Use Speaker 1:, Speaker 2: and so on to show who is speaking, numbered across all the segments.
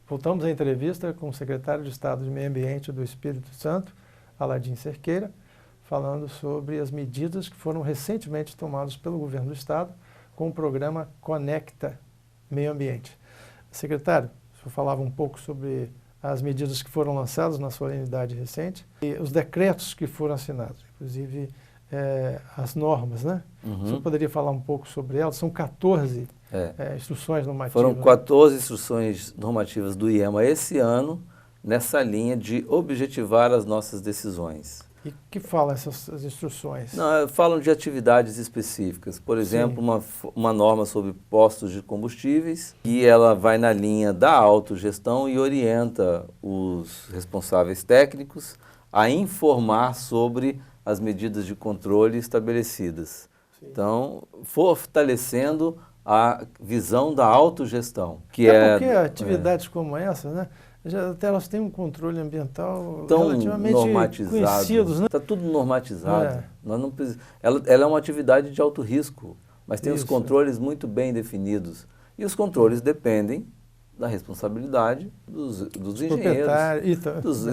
Speaker 1: Voltamos à entrevista com o secretário de Estado de Meio Ambiente do Espírito Santo, Aladim Cerqueira, falando sobre as medidas que foram recentemente tomadas pelo governo do Estado com o programa Conecta Meio Ambiente. Secretário, o senhor falava um pouco sobre as medidas que foram lançadas na solenidade recente e os decretos que foram assinados, inclusive as normas, né? O senhor poderia falar um pouco sobre elas? São 14 instruções normativas.
Speaker 2: Foram 14 instruções normativas do IEMA esse ano, nessa linha de objetivar as nossas decisões.
Speaker 1: E o que falam essas instruções?
Speaker 2: Não, falam de atividades específicas. Por exemplo, uma norma sobre postos de combustíveis, e ela vai na linha da autogestão e orienta os responsáveis técnicos a informar sobre as medidas de controle estabelecidas. Sim. Então, fortalecendo a visão da autogestão.
Speaker 1: Que porque atividades como essa, né? Até elas têm um controle ambiental relativamente conhecidos, né?
Speaker 2: Está tudo normatizado. Nós não ela é uma atividade de alto risco, mas tem os controles muito bem definidos. E os controles dependem da responsabilidade dos engenheiros,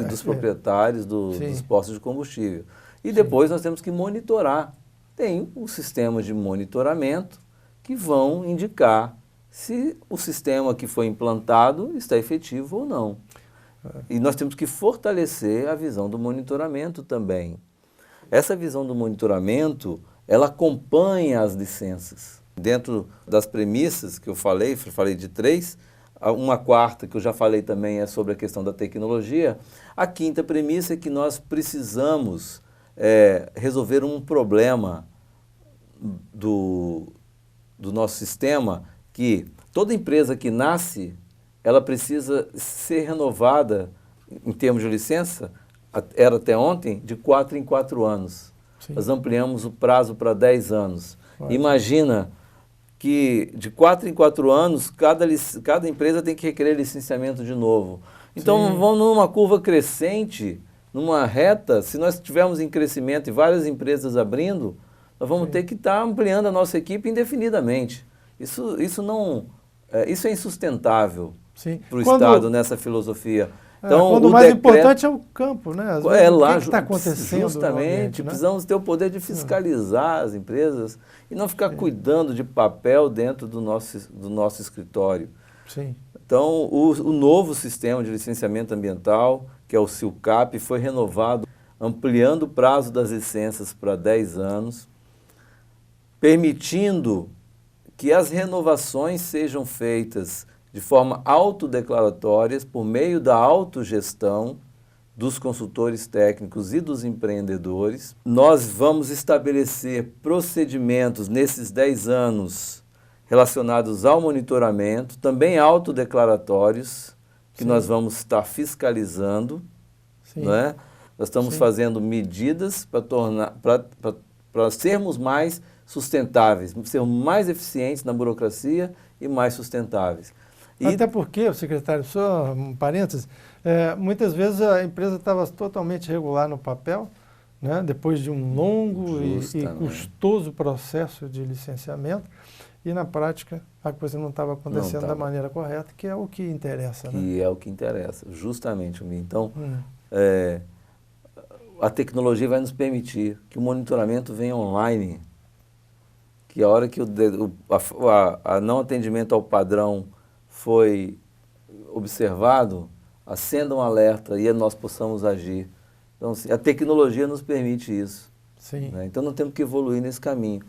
Speaker 2: dos proprietários dos postos de combustível. E depois nós temos que monitorar. Tem os sistemas de monitoramento que vão indicar se o sistema que foi implantado está efetivo ou não. E nós temos que fortalecer a visão do monitoramento também. Essa visão do monitoramento, ela acompanha as licenças. Dentro das premissas que eu falei de 3, uma quarta que eu já falei também é sobre a questão da tecnologia. A quinta premissa é que nós precisamos resolver um problema do nosso sistema, que toda empresa que nasce, ela precisa ser renovada em termos de licença, era até ontem, de 4 em 4 anos. Sim. Nós ampliamos o prazo para 10 anos. Ótimo. Imagina que de 4 em 4 anos, cada empresa tem que requerer licenciamento de novo. Então, vamos numa curva crescente, numa reta. Se nós estivermos em crescimento e várias empresas abrindo, nós vamos ter que estar ampliando a nossa equipe indefinidamente. Isso é insustentável para o Estado nessa filosofia. Então,
Speaker 1: quando o mais importante é o campo, né? Às vezes,
Speaker 2: lá,
Speaker 1: o que está acontecendo
Speaker 2: justamente,
Speaker 1: ambiente, né?
Speaker 2: Precisamos ter o poder de fiscalizar as empresas e não ficar cuidando de papel dentro do nosso escritório.
Speaker 1: Sim.
Speaker 2: Então, o novo sistema de licenciamento ambiental, que é o SILCAP, foi renovado, ampliando o prazo das licenças para 10 anos, permitindo que as renovações sejam feitas de forma autodeclaratória, por meio da autogestão dos consultores técnicos e dos empreendedores. Nós vamos estabelecer procedimentos nesses 10 anos relacionados ao monitoramento, também autodeclaratórios, que nós vamos estar fiscalizando. Não é? Nós estamos fazendo medidas para sermos mais sustentáveis, sermos mais eficientes na burocracia e mais sustentáveis.
Speaker 1: Até porque, secretário, só um parênteses, muitas vezes a empresa estava totalmente regular no papel, né, depois de um longo e custoso processo de licenciamento, e na prática a coisa não estava acontecendo da maneira correta, que é o que interessa.
Speaker 2: Que é o que interessa, justamente. Então, a tecnologia vai nos permitir que o monitoramento venha online, que a hora que o não atendimento ao padrão foi observado, acenda um alerta e nós possamos agir. Então, a tecnologia nos permite isso.
Speaker 1: Sim.
Speaker 2: Né? Então, nós temos que evoluir nesse caminho.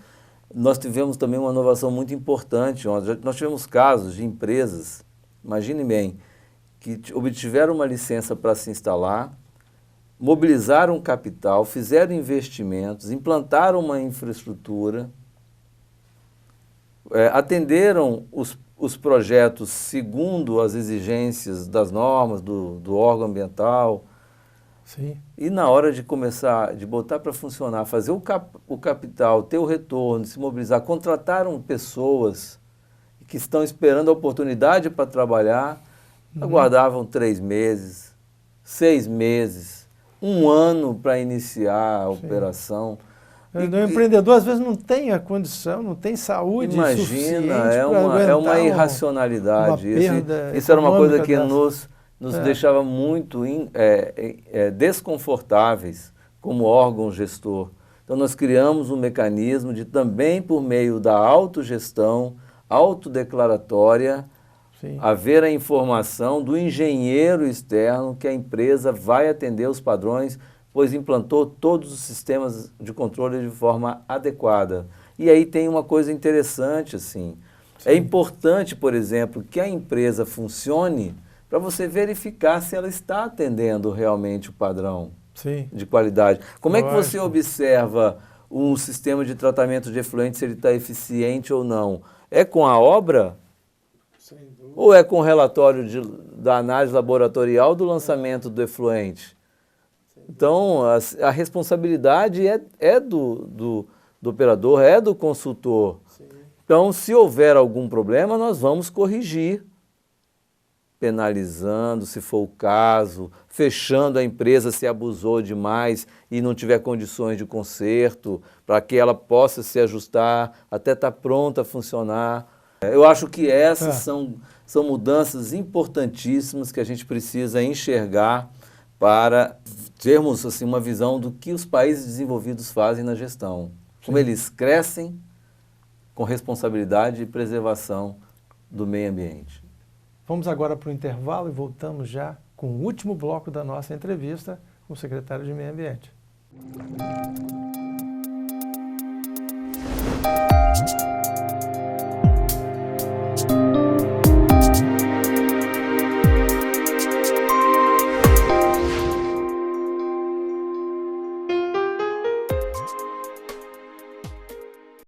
Speaker 2: Nós tivemos também uma inovação muito importante. Nós tivemos casos de empresas, imagine bem, que obtiveram uma licença para se instalar, mobilizaram capital, fizeram investimentos, implantaram uma infraestrutura, atenderam os projetos segundo as exigências das normas do órgão ambiental.
Speaker 1: Sim.
Speaker 2: E na hora de começar, de botar para funcionar, fazer o capital, ter o retorno, se mobilizar, contrataram pessoas que estão esperando a oportunidade para trabalhar, aguardavam 3 meses, 6 meses, 1 ano para iniciar a operação.
Speaker 1: O empreendedor às vezes não tem a condição, não tem saúde suficiente.
Speaker 2: Imagina, é uma irracionalidade. Isso era uma coisa que nos deixava muito desconfortáveis como órgão gestor. Então nós criamos um mecanismo de também por meio da autogestão, autodeclaratória, haver a informação do engenheiro externo que a empresa vai atender os padrões, pois implantou todos os sistemas de controle de forma adequada. E aí tem uma coisa interessante, assim. É importante, por exemplo, que a empresa funcione para você verificar se ela está atendendo realmente o padrão de qualidade. Como é que você observa um sistema de tratamento de efluentes, se ele está eficiente ou não? É com a obra? Ou é com o relatório da análise laboratorial do lançamento do efluente? Então, a responsabilidade é do operador, é do consultor. Então, se houver algum problema, nós vamos corrigir, penalizando, se for o caso, fechando a empresa se abusou demais e não tiver condições de conserto, para que ela possa se ajustar até estar pronta a funcionar. Eu acho que essas são mudanças importantíssimas que a gente precisa enxergar para termos assim, uma visão do que os países desenvolvidos fazem na gestão. Como eles crescem com responsabilidade e preservação do meio ambiente.
Speaker 1: Vamos agora para o intervalo e voltamos já com o último bloco da nossa entrevista com o secretário de Meio Ambiente.